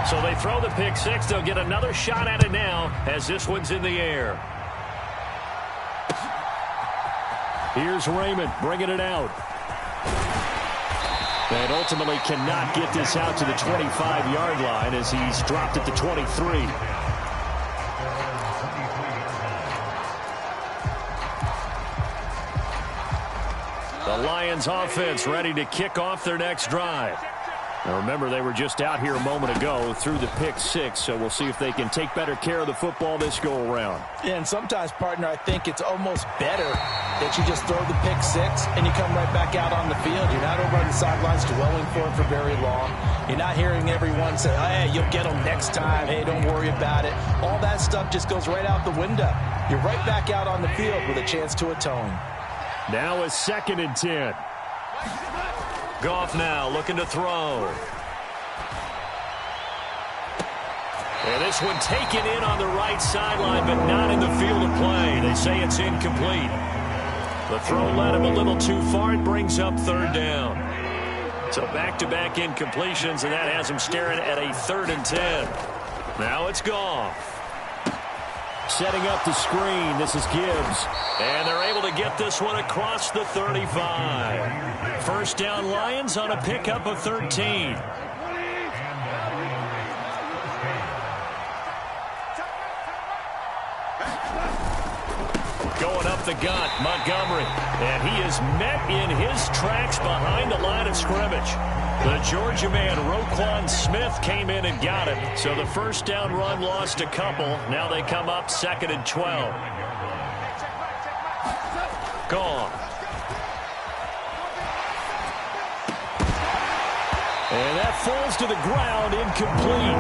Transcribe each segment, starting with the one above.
So they throw the pick six. They'll get another shot at it now as this one's in the air. Here's Raymond bringing it out. And ultimately cannot get this out to the 25-yard line as he's dropped it to 23. The Lions offense ready to kick off their next drive. Now remember, they were just out here a moment ago through the pick six, so we'll see if they can take better care of the football this go-around. Yeah, and sometimes, partner, I think it's almost better that you just throw the pick six and you come right back out on the field. You're not over on the sidelines dwelling for it for very long. You're not hearing everyone say, hey, you'll get them next time. Hey, don't worry about it. All that stuff just goes right out the window. You're right back out on the field with a chance to atone. Now a 2nd and 10. Goff now looking to throw. And this one taken in on the right sideline, but not in the field of play. They say it's incomplete. The throw led him a little too far. It brings up 3rd down. So back-to-back incompletions, and that has him staring at a 3rd and 10. Now it's Goff. Setting up the screen. This is Gibbs. And they're able to get this one across the 35. First down Lions on a pickup of 13. Going up the gut, Montgomery. And he is met in his tracks behind the line of scrimmage. The Georgia man, Roquan Smith, came in and got it. So the first down run lost a couple. Now they come up 2nd and 12. Gone. And that falls to the ground, incomplete.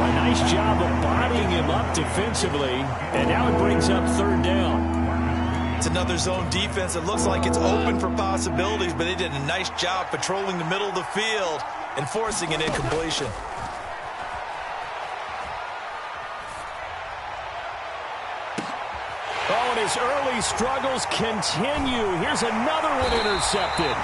A nice job of bodying him up defensively. And now it brings up 3rd down. It's another zone defense. It looks like it's open for possibilities, but they did a nice job patrolling the middle of the field and forcing an incompletion. Oh, and his early struggles continue. Here's another one intercepted.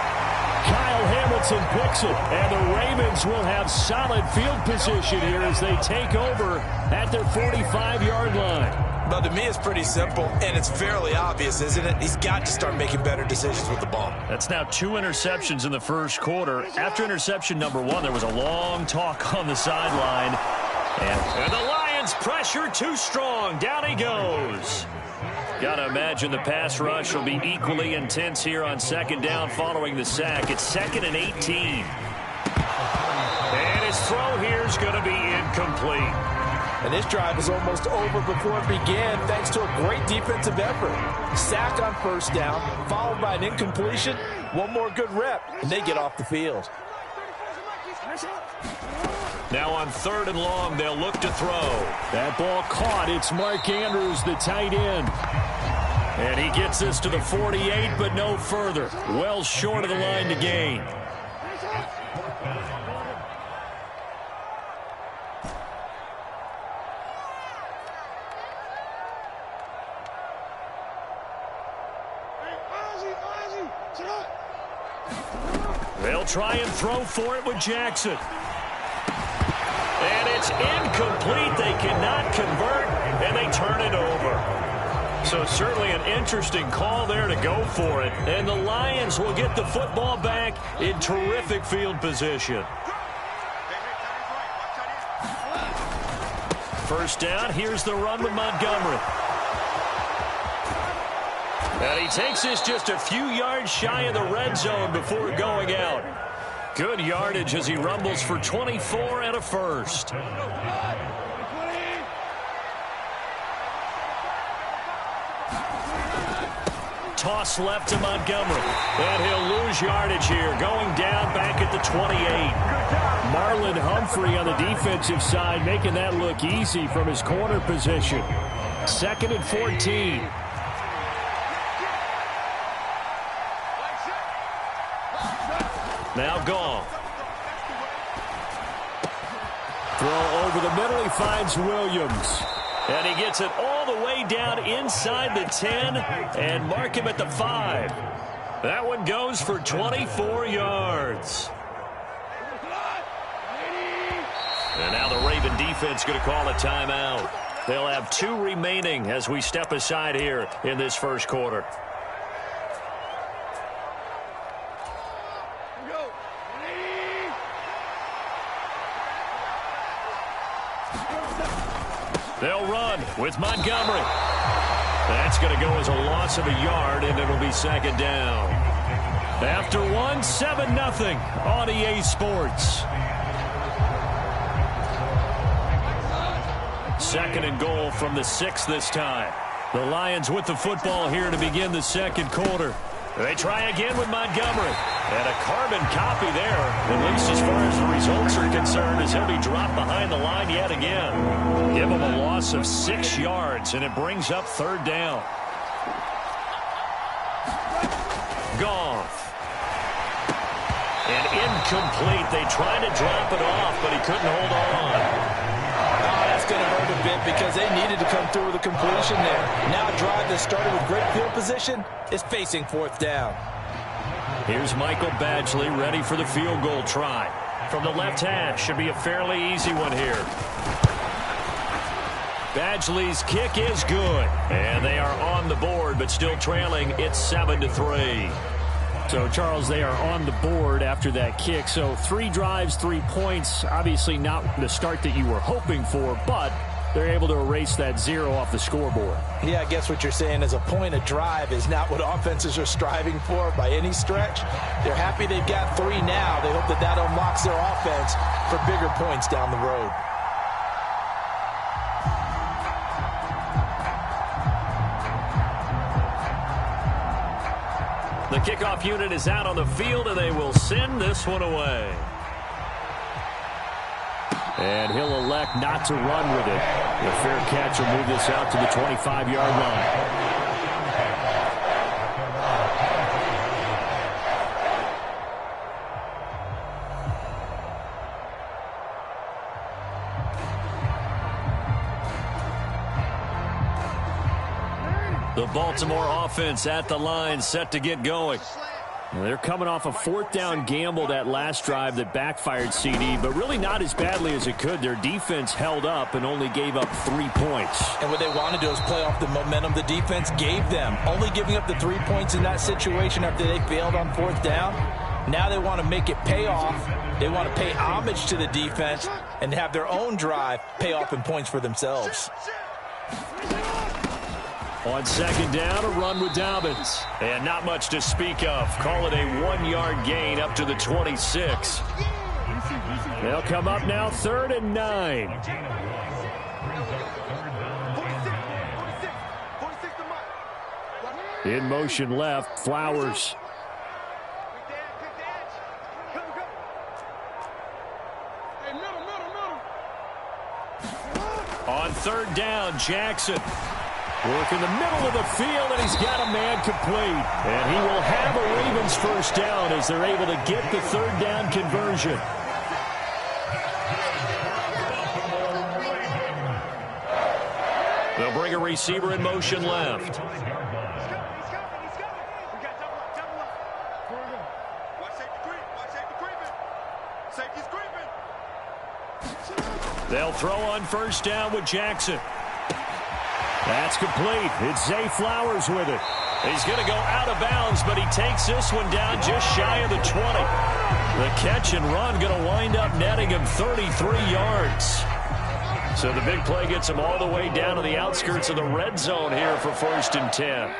Kyle Hamilton picks it, and the Ravens will have solid field position here as they take over at their 45-yard line. But to me, it's pretty simple, and it's fairly obvious, isn't it? He's got to start making better decisions with the ball. That's now 2 interceptions in the first quarter. After interception number 1, there was a long talk on the sideline. And the Lions pressure too strong. Down he goes. Got to imagine the pass rush will be equally intense here on 2nd down following the sack. It's 2nd and 18. And his throw here is going to be incomplete. And this drive is almost over before it began thanks to a great defensive effort. Sack on 1st down, followed by an incompletion. One more good rep, and they get off the field. Now on 3rd and long, they'll look to throw. That ball caught. It's Mark Andrews, the tight end. And he gets this to the 48, but no further. Well short of the line to gain. They'll try and throw for it with Jackson. And it's incomplete. They cannot convert, and they turn it over. So certainly an interesting call there to go for it. And the Lions will get the football back in terrific field position. First down, here's the run with Montgomery. And he takes this just a few yards shy of the red zone before going out. Good yardage as he rumbles for 24 and a first. Toss left to Montgomery. And he'll lose yardage here, going down back at the 28. Marlon Humphrey on the defensive side making that look easy from his corner position. 2nd and 14. Now Goff. Throw over the middle. He finds Williams. And he gets it all the way down inside the 10 and mark him at the 5. That one goes for 24 yards. And now the Raven defense going to call a timeout. They'll have 2 remaining as we step aside here in this first quarter. They'll run with Montgomery. That's going to go as a loss of a yard, and it'll be second down. After 7-0 on EA Sports. Second and goal from the 6 this time. The Lions with the football here to begin the second quarter. They try again with Montgomery. And a carbon copy there, at least as far as the results are concerned, as he'll be dropped behind the line yet again. Give him a loss of 6 yards, and it brings up third down. Goff. And incomplete. They tried to drop it off, but he couldn't hold on. That's going to hurt a bit because they needed to come through with a completion there. Now a drive that started with great field position is facing fourth down. Here's Michael Badgley ready for the field goal try. From the left hash, should be a fairly easy one here. Badgley's kick is good. And they are on the board, but still trailing. It's 7-3. So, Charles, they are on the board after that kick. So 3 drives, 3 points. Obviously not the start that you were hoping for, but they're able to erase that 0 off the scoreboard. Yeah, I guess what you're saying is a point of drive is not what offenses are striving for by any stretch. They're happy they've got 3 now. They hope that that unlocks their offense for bigger points down the road. The kickoff unit is out on the field, and they will send this one away. And he'll elect not to run with it. The fair catch will move this out to the 25-yard line. The Baltimore offense at the line, set to get going. Well, they're coming off a 4th down gamble that last drive that backfired CD, but really not as badly as it could. Their defense held up and only gave up 3 points. And what they want to do is play off the momentum the defense gave them. Only giving up the 3 points in that situation after they failed on 4th down. Now they want to make it pay off. They want to pay homage to the defense and have their own drive pay off in points for themselves. On second down, a run with Dobbins. And not much to speak of. Call it a 1-yard gain up to the 26. They'll come up now 3rd and 9. In motion left, Flowers. On 3rd down, Jackson. Work in the middle of the field, and he's got a man complete. And he will have a Ravens first down as they're able to get the 3rd down conversion. They'll bring a receiver in motion left. They'll throw on first down with Jackson. That's complete. It's Zay Flowers with it. He's going to go out of bounds, but he takes this one down just shy of the 20. The catch and run going to wind up netting him 33 yards. So the big play gets him all the way down to the outskirts of the red zone here for 1st and 10.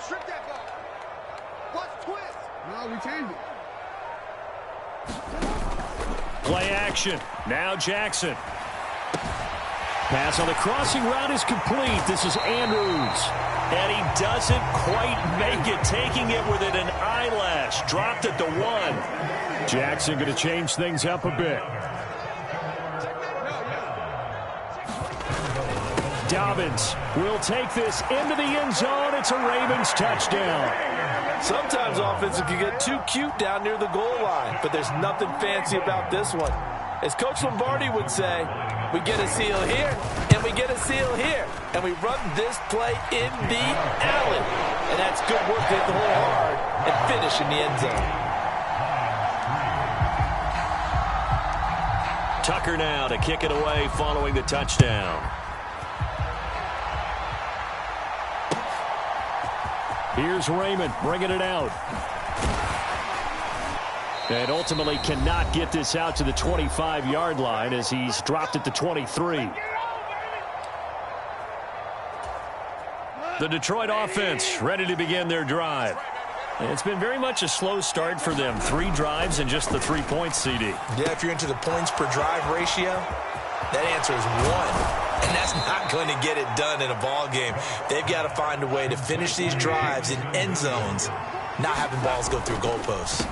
Strip that ball. Watch twist. No, we changed it. Play action. Now Jackson. Pass on the crossing route is complete. This is Andrews. And he doesn't quite make it. Taking it with an eyelash. Dropped at the 1. Jackson going to change things up a bit. Dobbins will take this into the end zone. It's a Ravens touchdown. Sometimes offenses can get too cute down near the goal line, but there's nothing fancy about this one. As Coach Lombardi would say, we get a seal here, and we get a seal here, and we run this play in the alley. And that's good work to hit the hole hard and finish in the end zone. Tucker now to kick it away following the touchdown. Here's Raymond bringing it out. And ultimately cannot get this out to the 25-yard line as he's dropped at the 23. The Detroit offense ready to begin their drive. It's been very much a slow start for them. 3 drives and just the 3 points, CD. Yeah, if you're into the points per drive ratio, that answer is 1. And that's not going to get it done in a ball game. They've got to find a way to finish these drives in end zones, not having balls go through goalposts.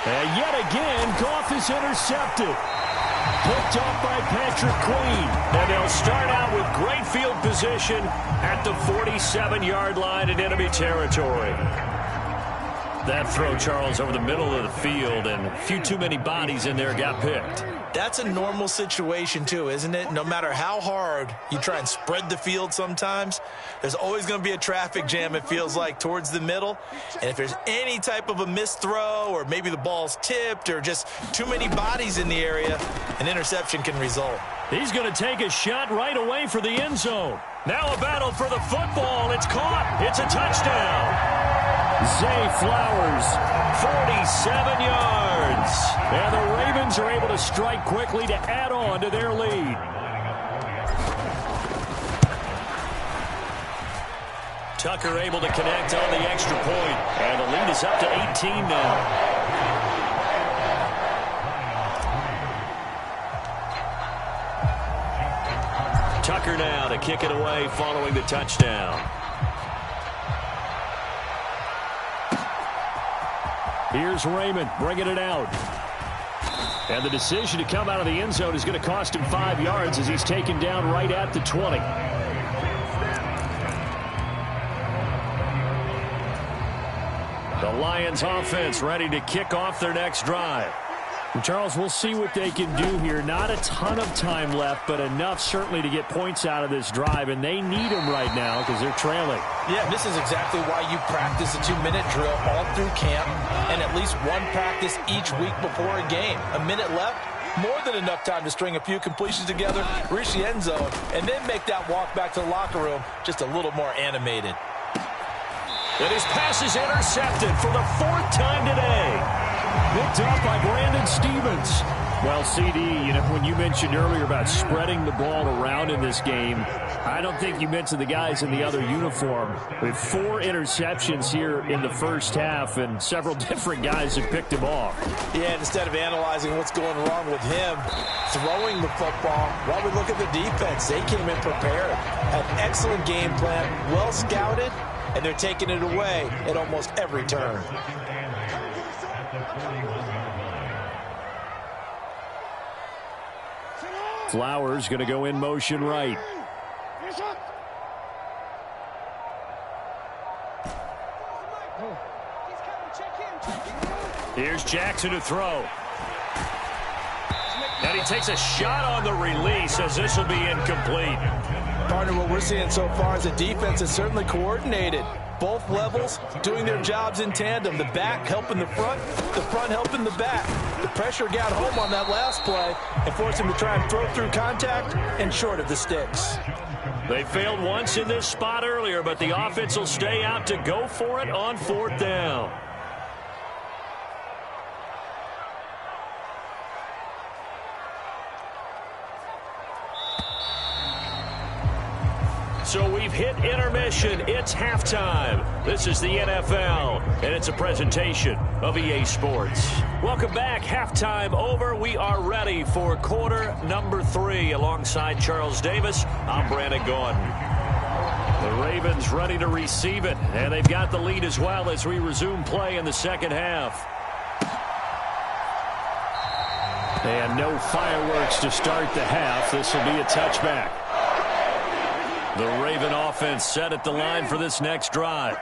And yet again, Goff is intercepted. Picked off by Patrick Queen. And they'll start out with great field position at the 47-yard line in enemy territory. That throw, Charles, over the middle of the field, and a few too many bodies in there got picked. That's a normal situation, too, isn't it? No matter how hard you try and spread the field sometimes, there's always going to be a traffic jam, it feels like, towards the middle. And if there's any type of a missed throw or maybe the ball's tipped or just too many bodies in the area, an interception can result. He's going to take a shot right away for the end zone. Now a battle for the football. It's caught. It's a touchdown. Zay Flowers, 47 yards. And the Ravens are able to strike quickly to add on to their lead. Tucker able to connect on the extra point. And the lead is up to 18 now. Tucker now to kick it away following the touchdown. Here's Raymond bringing it out. And the decision to come out of the end zone is going to cost him 5 yards as he's taken down right at the 20. The Lions offense ready to kick off their next drive. Charles, we'll see what they can do here. Not a ton of time left, but enough certainly to get points out of this drive, and they need them right now because they're trailing. Yeah, this is exactly why you practice a 2-minute drill all through camp and at least one practice each week before a game. A minute left, more than enough time to string a few completions together, reach the end zone, and then make that walk back to the locker room just a little more animated. And his pass is intercepted for the 4th time today. Picked off by Brandon Stevens. Well, CD, you know, when you mentioned earlier about spreading the ball around in this game, I don't think you mentioned the guys in the other uniform. With 4 interceptions here in the first half, and several different guys have picked him off. Yeah, and instead of analyzing what's going wrong with him throwing the football, well, we look at the defense. They came in prepared, had an excellent game plan, well scouted, and they're taking it away at almost every turn. Flowers going to go in motion right. Here's Jackson to throw. And he takes a shot on the release as this will be incomplete. Partner, what we're seeing so far is the defense is certainly coordinated. Both levels doing their jobs in tandem. The back helping the front helping the back. The pressure got home on that last play and forced him to try and throw through contact and short of the sticks. They failed once in this spot earlier, but the offense will stay out to go for it on 4th down. So we've hit intermission. It's halftime. This is the NFL, and it's a presentation of EA Sports. Welcome back. Halftime over. We are ready for quarter number 3. Alongside Charles Davis, I'm Brandon Gordon. The Ravens ready to receive it, and they've got the lead as well as we resume play in the second half. And no fireworks to start the half. This will be a touchback. The Raven offense set at the line for this next drive.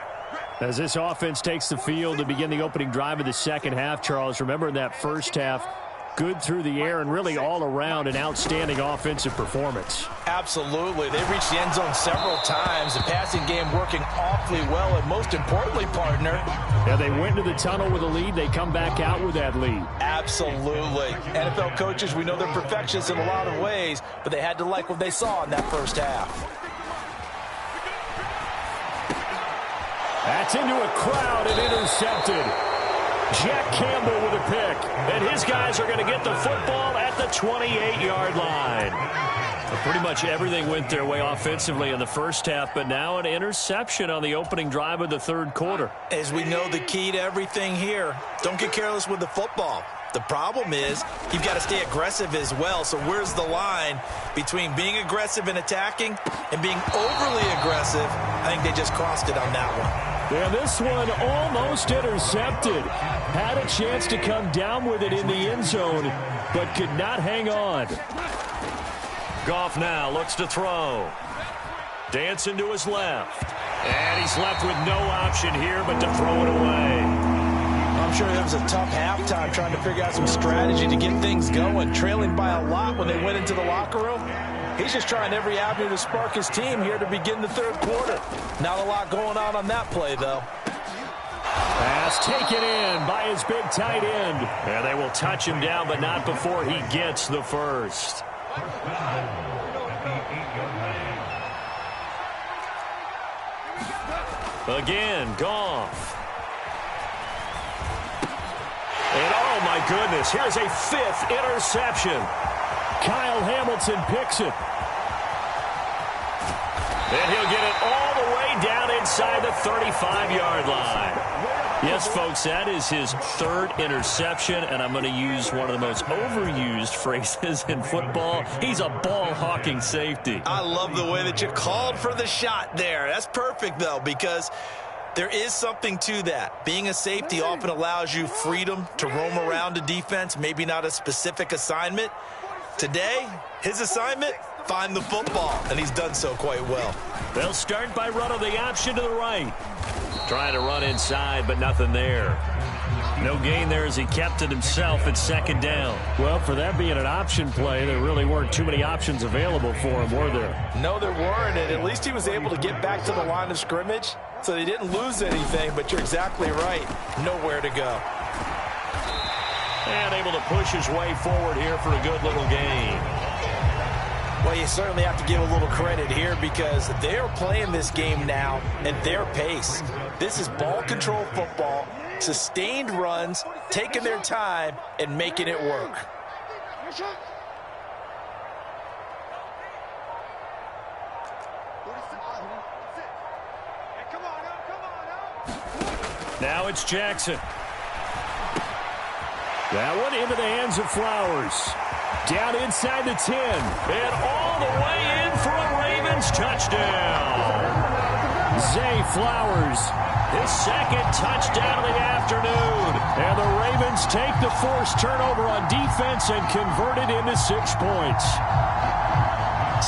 As this offense takes the field to begin the opening drive of the second half, Charles, remember in that first half, Good through the air and really all around an outstanding offensive performance. Absolutely. They reached the end zone several times. The passing game working awfully well, and most importantly, partner. Yeah, they went to the tunnel with a lead. They come back out with that lead. Absolutely. NFL coaches, we know they're perfectionists in a lot of ways, but they had to like what they saw in that first half. That's into a crowd and intercepted. Jack Campbell with a pick. And his guys are going to get the football at the 28-yard line. Well, pretty much everything went their way offensively in the first half, but now an interception on the opening drive of the third quarter. As we know, the key to everything here, don't get careless with the football. The problem is you've got to stay aggressive as well. So where's the line between being aggressive and attacking and being overly aggressive? I think they just crossed it on that one. And this one almost intercepted. Had a chance to come down with it in the end zone, but could not hang on. Goff now looks to throw. Dancing to his left. And he's left with no option here but to throw it away. I'm sure that was a tough halftime trying to figure out some strategy to get things going. Trailing by a lot when they went into the locker room. He's just trying every avenue to spark his team here to begin the third quarter. Not a lot going on that play, though. Pass taken in by his big tight end. And they will touch him down, but not before he gets the first. Again, Goff. And oh my goodness, here's a fifth interception. Kyle Hamilton picks it. And he'll get it all the way down inside the 35-yard line. Yes, folks, that is his third interception, and I'm going to use one of the most overused phrases in football. He's a ball-hawking safety. I love the way that you called for the shot there. That's perfect, though, because there is something to that. Being a safety often allows you freedom to roam around a defense, maybe not a specific assignment. Today, his assignment, find the football, and he's done so quite well. They'll start by running the option to the right. Trying to run inside, but nothing there. No gain there as he kept it himself at second down. Well, for that being an option play, there really weren't too many options available for him, were there? No, there weren't, and at least he was able to get back to the line of scrimmage, so they didn't lose anything, but you're exactly right. Nowhere to go. And able to push his way forward here for a good little gain. Well, you certainly have to give a little credit here because they are playing this game now at their pace. This is ball control football, sustained runs, taking their time, and making it work. Now it's Jackson. That one into the hands of Flowers. Down inside the 10. And all the way in for a Ravens touchdown. Zay Flowers. His second touchdown of the afternoon. And the Ravens take the forced turnover on defense and convert it into 6 points.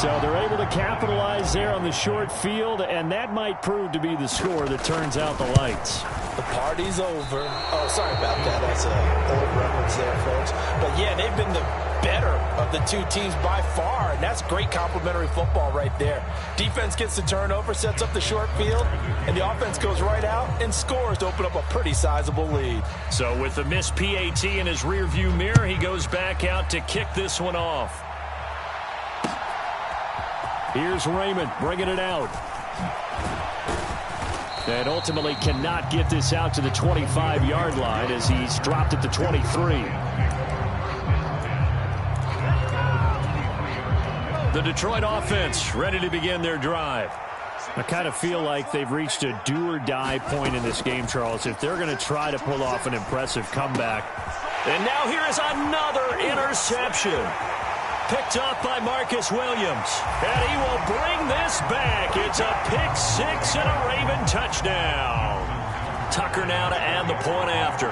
So they're able to capitalize there on the short field, and that might prove to be the score that turns out the lights. The party's over. Oh, sorry about that. That's an old reference there, folks. But, yeah, they've been the better of the two teams by far, and that's great complimentary football right there. Defense gets the turnover, sets up the short field, and the offense goes right out and scores to open up a pretty sizable lead. So with the missed PAT in his rearview mirror, he goes back out to kick this one off. Here's Raymond bringing it out. And ultimately cannot get this out to the 25-yard line as he's dropped at the 23. The Detroit offense ready to begin their drive. I kind of feel like they've reached a do-or-die point in this game, Charles, if they're going to try to pull off an impressive comeback. And now here is another interception. Picked up by Marcus Williams. And he will bring this back. It's a pick six and a Raven touchdown. Tucker now to add the point after.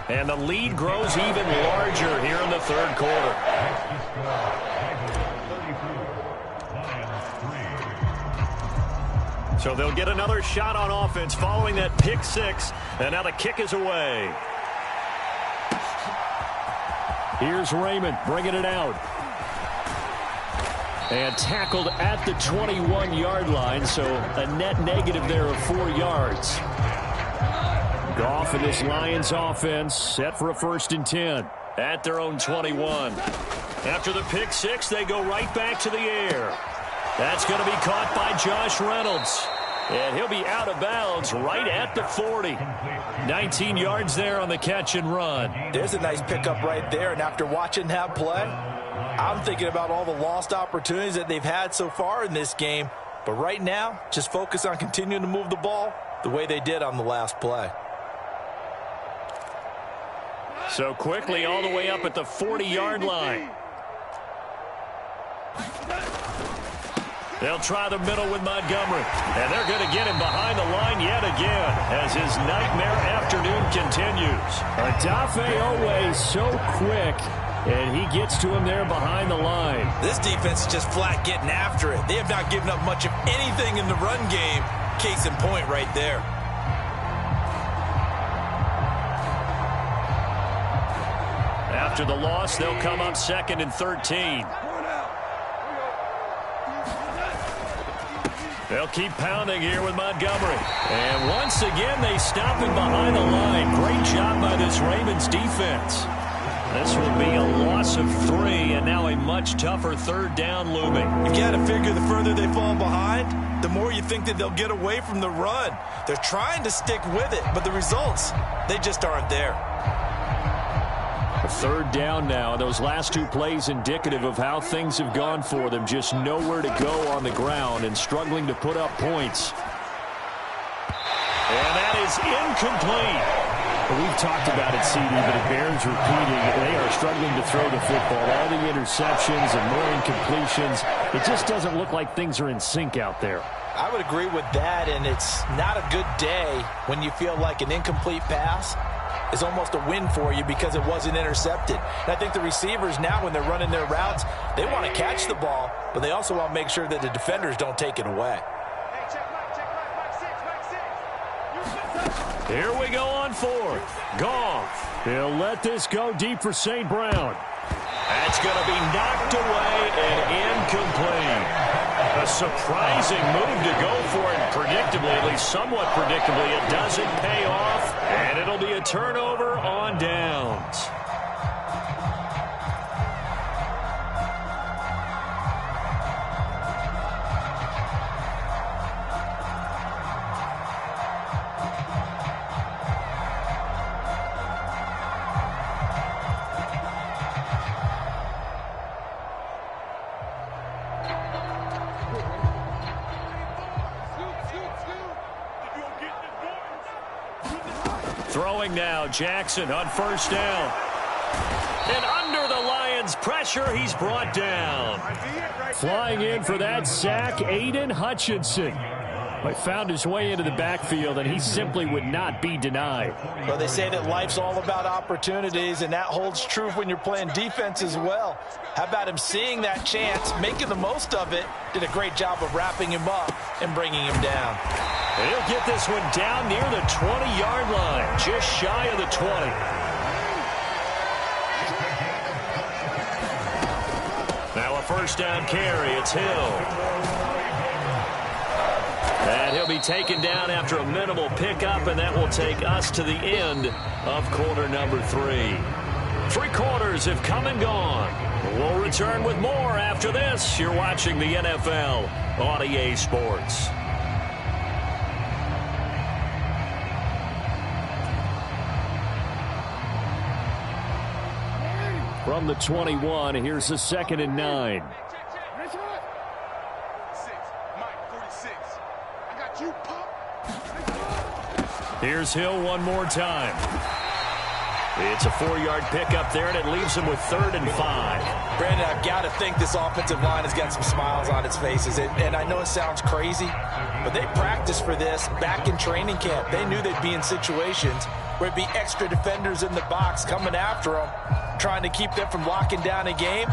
And the lead grows even larger here in the third quarter. So they'll get another shot on offense following that pick six. And now the kick is away. Here's Raymond bringing it out. And tackled at the 21-yard line, so a net negative there of 4 yards. Goff and this Lions offense set for a 1st and 10. At their own 21. After the pick six, they go right back to the air. That's going to be caught by Josh Reynolds. And he'll be out of bounds right at the 40. 19 yards there on the catch and run. There's a nice pickup right there, and after watching that play, I'm thinking about all the lost opportunities that they've had so far in this game. But right now, just focus on continuing to move the ball the way they did on the last play. So quickly all the way up at the 40-yard line. They'll try the middle with Montgomery. And they're going to get him behind the line yet again as his nightmare afternoon continues. Odafe Owe so quick, and he gets to him there behind the line. This defense is just flat getting after it. They have not given up much of anything in the run game. Case in point right there. After the loss, they'll come up 2nd and 13. They'll keep pounding here with Montgomery. And once again, they stop him behind the line. Great job by this Ravens defense. This will be a loss of 3, and now a much tougher 3rd down looming. You got to figure the further they fall behind, the more you think that they'll get away from the run. They're trying to stick with it, but the results, they just aren't there. 3rd down now. Those last 2 plays indicative of how things have gone for them. Just nowhere to go on the ground and struggling to put up points. And that is incomplete. Well, we've talked about it, CD, but it bears repeating. They are struggling to throw the football. All the interceptions and more incompletions. It just doesn't look like things are in sync out there. I would agree with that, and it's not a good day when you feel like an incomplete pass is almost a win for you because it wasn't intercepted. And I think the receivers now, when they're running their routes, they want to catch the ball, but they also want to make sure that the defenders don't take it away. Here we go on 4th. Goff. He'll let this go deep for St. Brown. That's going to be knocked away and incomplete. A surprising move to go for it. Predictably, at least somewhat predictably, it doesn't pay off, and it'll be a turnover on downs. Throwing now, Jackson on 1st down. And under the Lions' pressure, he's brought down. Flying in for that sack, Aiden Hutchinson. He found his way into the backfield, and he simply would not be denied. Well, they say that life's all about opportunities, and that holds true when you're playing defense as well. How about him seeing that chance, making the most of it, did a great job of wrapping him up and bringing him down. And he'll get this one down near the 20-yard line, just shy of the 20. Now a 1st down carry. It's Hill. And he'll be taken down after a minimal pickup, and that will take us to the end of quarter number 3. 3 quarters have come and gone. We'll return with more after this. You're watching the NFL on EA Sports. From the 21, here's the 2nd and 9. Here's Hill one more time. It's a 4-yard pickup there, and it leaves him with 3rd and 5. Brandon, I've got to think this offensive line has got some smiles on its faces. And I know it sounds crazy, but they practiced for this back in training camp. They knew they'd be in situations where it'd be extra defenders in the box coming after them, trying to keep them from locking down a game.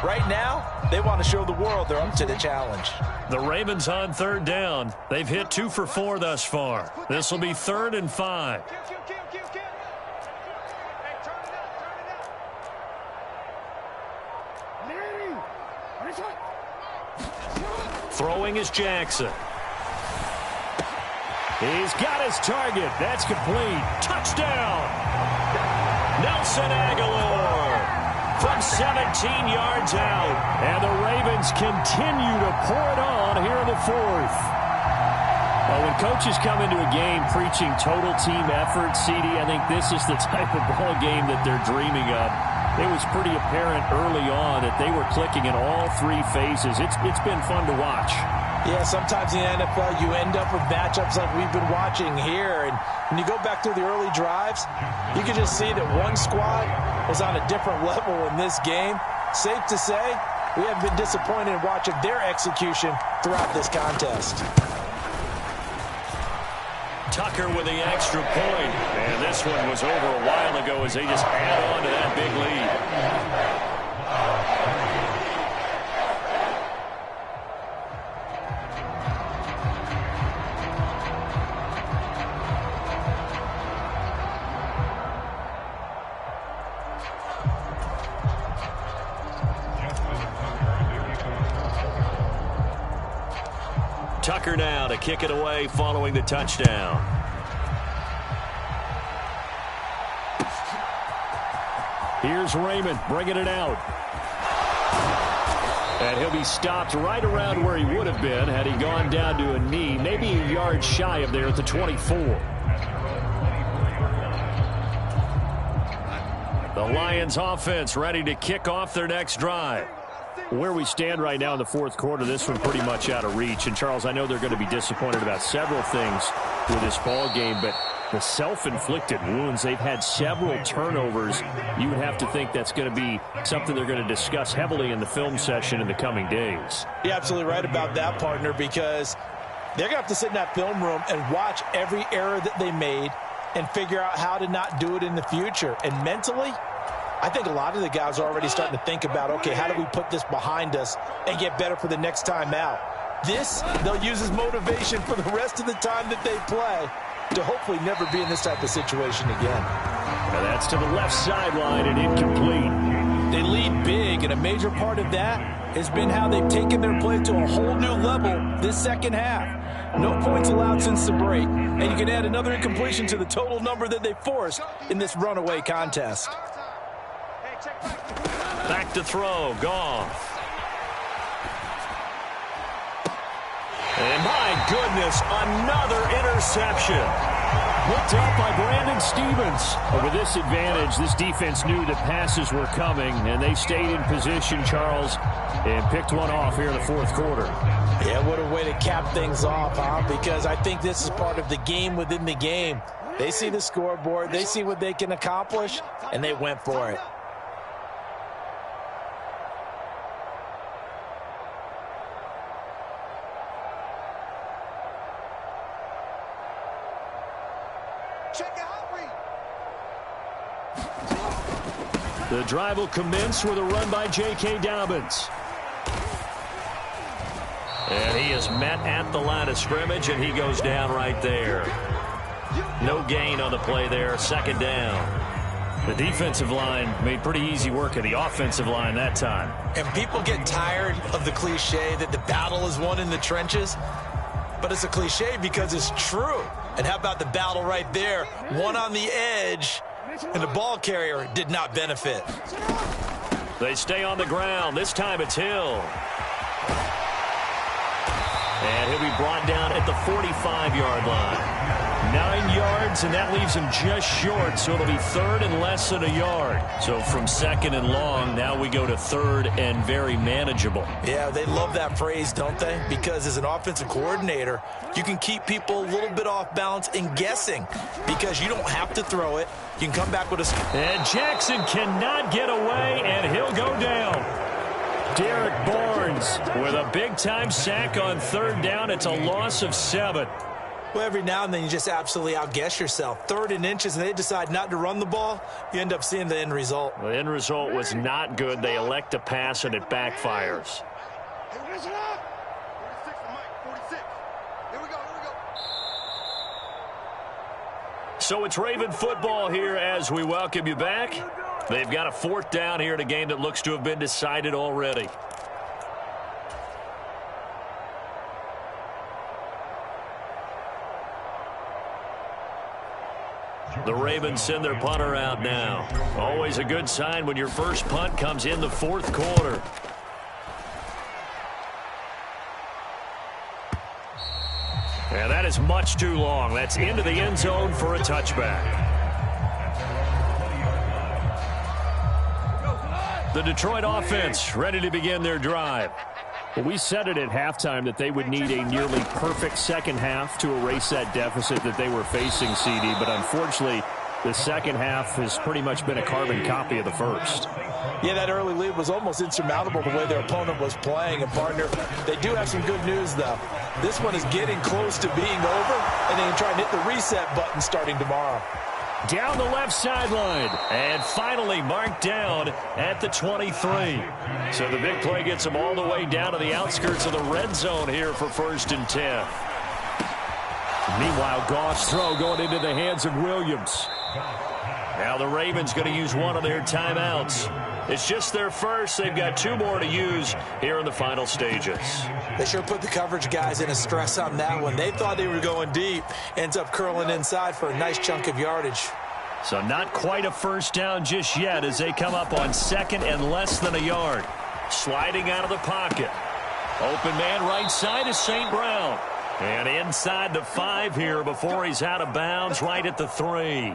Right now, they want to show the world they're up to the challenge. The Ravens on third down. They've hit 2 for 4 thus far. This will be 3rd and 5. Throwing is Jackson. He's got his target. That's complete. Touchdown. Nelson Aguilar from 17 yards out. And the Ravens continue to pour it on here in the 4th. Well, when coaches come into a game preaching total team effort, CD, I think this is the type of ball game that they're dreaming of. It was pretty apparent early on that they were clicking in all 3 phases. It's been fun to watch. Yeah, sometimes in the NFL you end up with matchups like we've been watching here. And when you go back through the early drives, you can just see that one squad was on a different level in this game. Safe to say, we have been disappointed in watching their execution throughout this contest. Tucker with the extra point. And this one was over a while ago as they just add on to that big lead. Tucker now to kick it away following the touchdown. Here's Raymond bringing it out. And he'll be stopped right around where he would have been had he gone down to a knee, maybe a yard shy of there at the 24. The Lions offense ready to kick off their next drive. Where we stand right now in the 4th quarter, this one pretty much out of reach. And, Charles, I know they're going to be disappointed about several things with this ball game, but the self-inflicted wounds, they've had several turnovers. You would have to think that's going to be something they're going to discuss heavily in the film session in the coming days. You're absolutely right about that, partner, because they're going to have to sit in that film room and watch every error that they made and figure out how to not do it in the future. And mentally, I think a lot of the guys are already starting to think about, okay, how do we put this behind us and get better for the next time out? This, they'll use as motivation for the rest of the time that they play to hopefully never be in this type of situation again. And that's to the left sideline and incomplete. They lead big, and a major part of that has been how they've taken their play to a whole new level this second half. No points allowed since the break, and you can add another incompletion to the total number that they forced in this runaway contest. Back to throw, Goff. And my goodness, another interception. Looked up by Brandon Stevens. But with this advantage, this defense knew that passes were coming, and they stayed in position, Charles, and picked one off here in the 4th quarter. Yeah, what a way to cap things off, huh? Because I think this is part of the game within the game. They see the scoreboard, they see what they can accomplish, and they went for it. The drive will commence with a run by J.K. Dobbins. And he is met at the line of scrimmage, and he goes down right there. No gain on the play there, 2nd down. The defensive line made pretty easy work of the offensive line that time. And people get tired of the cliche that the battle is won in the trenches. But it's a cliche because it's true. And how about the battle right there? One on the edge, and the ball carrier did not benefit. They stay on the ground. This time it's Hill. And he'll be brought down at the 45-yard line. 9 yards, and that leaves him just short, so it'll be 3rd and less than a yard. So from 2nd and long, now we go to 3rd and very manageable. Yeah, they love that phrase, don't they? Because as an offensive coordinator, you can keep people a little bit off balance and guessing because you don't have to throw it. You can come back with a... And Jackson cannot get away, and he'll go down. Derek Barnes with a big-time sack on 3rd down. It's a loss of 7. Well, every now and then you just absolutely outguess yourself. 3rd and inches, and they decide not to run the ball. You end up seeing the end result. The end result was not good. They elect to pass, and it backfires. Hey, listen up. 46 for Mike, 46. Here we go. So it's Raven football here as we welcome you back. They've got a 4th down here in a game that looks to have been decided already. The Ravens send their punter out now. Always a good sign when your first punt comes in the 4th quarter. And that is much too long. That's into the end zone for a touchback. The Detroit offense ready to begin their drive. Well, we said it at halftime that they would need a nearly perfect second half to erase that deficit that they were facing, CD. But unfortunately, the second half has pretty much been a carbon copy of the first. Yeah, that early lead was almost insurmountable the way their opponent was playing. And, partner, they do have some good news, though. This one is getting close to being over, and they can try and hit the reset button starting tomorrow. Down the left sideline. And finally marked down at the 23. So the big play gets them all the way down to the outskirts of the red zone here for 1st and 10. Meanwhile, Goff's throw going into the hands of Williams. Now the Ravens going to use one of their timeouts. It's just their first. They've got 2 more to use here in the final stages. They sure put the coverage guys in a stress on that one. They thought they were going deep. Ends up curling inside for a nice chunk of yardage. So not quite a first down just yet as they come up on 2nd and less than a yard. Sliding out of the pocket. Open man right side is St. Brown. And inside the 5 here before he's out of bounds right at the 3.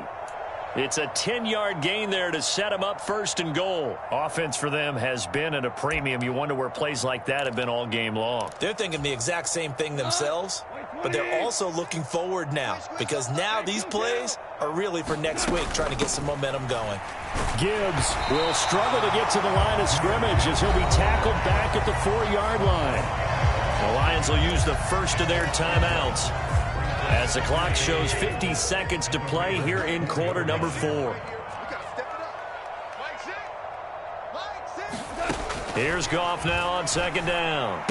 It's a 10-yard gain there to set him up 1st and goal. Offense for them has been at a premium. You wonder where plays like that have been all game long. They're thinking the exact same thing themselves, but they're also looking forward now because now these plays are really for next week, trying to get some momentum going. Gibbs will struggle to get to the line of scrimmage as he'll be tackled back at the 4-yard line. The Lions will use the first of their timeouts as the clock shows 50 seconds to play here in quarter number 4. Here's Goff now on 2nd down.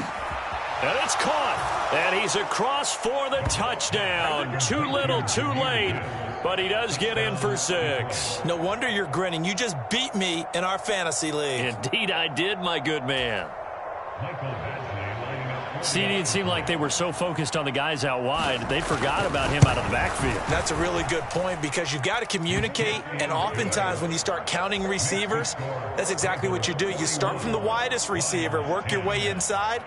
And it's caught. And he's across for the touchdown. Too little, too late. But he does get in for 6. No wonder you're grinning. You just beat me in our fantasy league. Indeed I did, my good man. CD, it seemed like they were so focused on the guys out wide, they forgot about him out of the backfield. That's a really good point because you've got to communicate, and oftentimes when you start counting receivers, that's exactly what you do. You start from the widest receiver, work your way inside.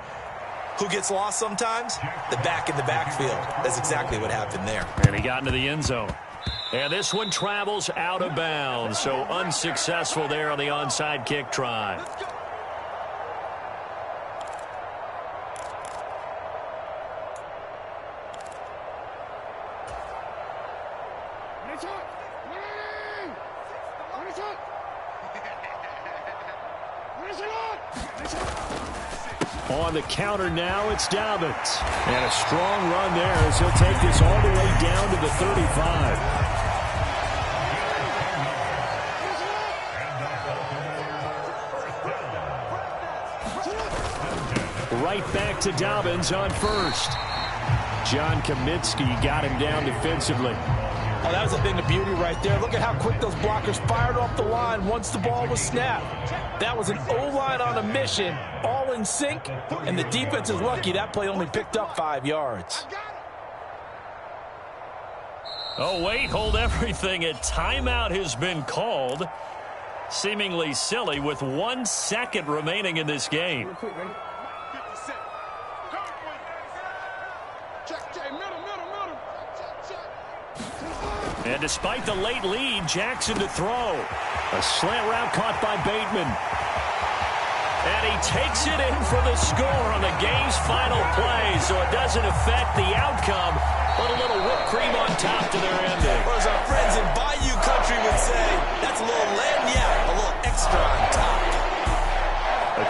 Who gets lost sometimes? The back in the backfield. That's exactly what happened there. And he got into the end zone. And this one travels out of bounds, so unsuccessful there on the onside kick try. On the counter now, it's Dobbins. And a strong run there as he'll take this all the way down to the 35. Right back to Dobbins on 1st. John Kaminsky got him down defensively. Oh, that was a thing of beauty right there. Look at how quick those blockers fired off the line once the ball was snapped. That was an O-line on a mission, all in sync, and the defense is lucky that play only picked up 5 yards. Oh, wait, hold everything. A timeout has been called. Seemingly silly with 1 second remaining in this game. And despite the late lead, Jackson to throw. A slant route caught by Bateman. And he takes it in for the score on the game's final play, so it doesn't affect the outcome, but a little whipped cream on top to their ending. Or as our friends in Bayou Country would say, that's a little lagniappe, a little extra on top.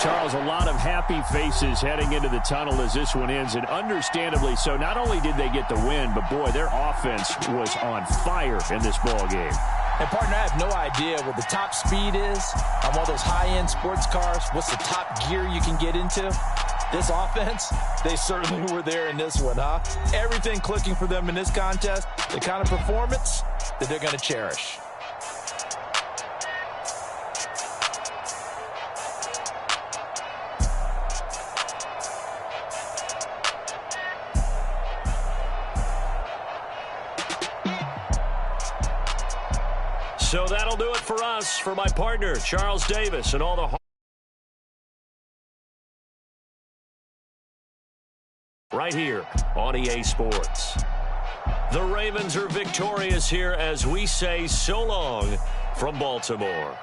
Charles, Bales, a lot of happy faces heading into the tunnel as this one ends, and understandably so. Not only did they get the win, but, boy, their offense was on fire in this ball game. And, partner, I have no idea what the top speed is on one of those high-end sports cars. What's the top gear you can get into? This offense, they certainly were there in this one, huh? Everything clicking for them in this contest, the kind of performance that they're going to cherish. So that'll do it for us, for my partner, Charles Davis, and all the right here on EA Sports. The Ravens are victorious here as we say so long from Baltimore.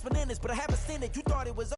Bananas, but I haven't seen it. You thought it was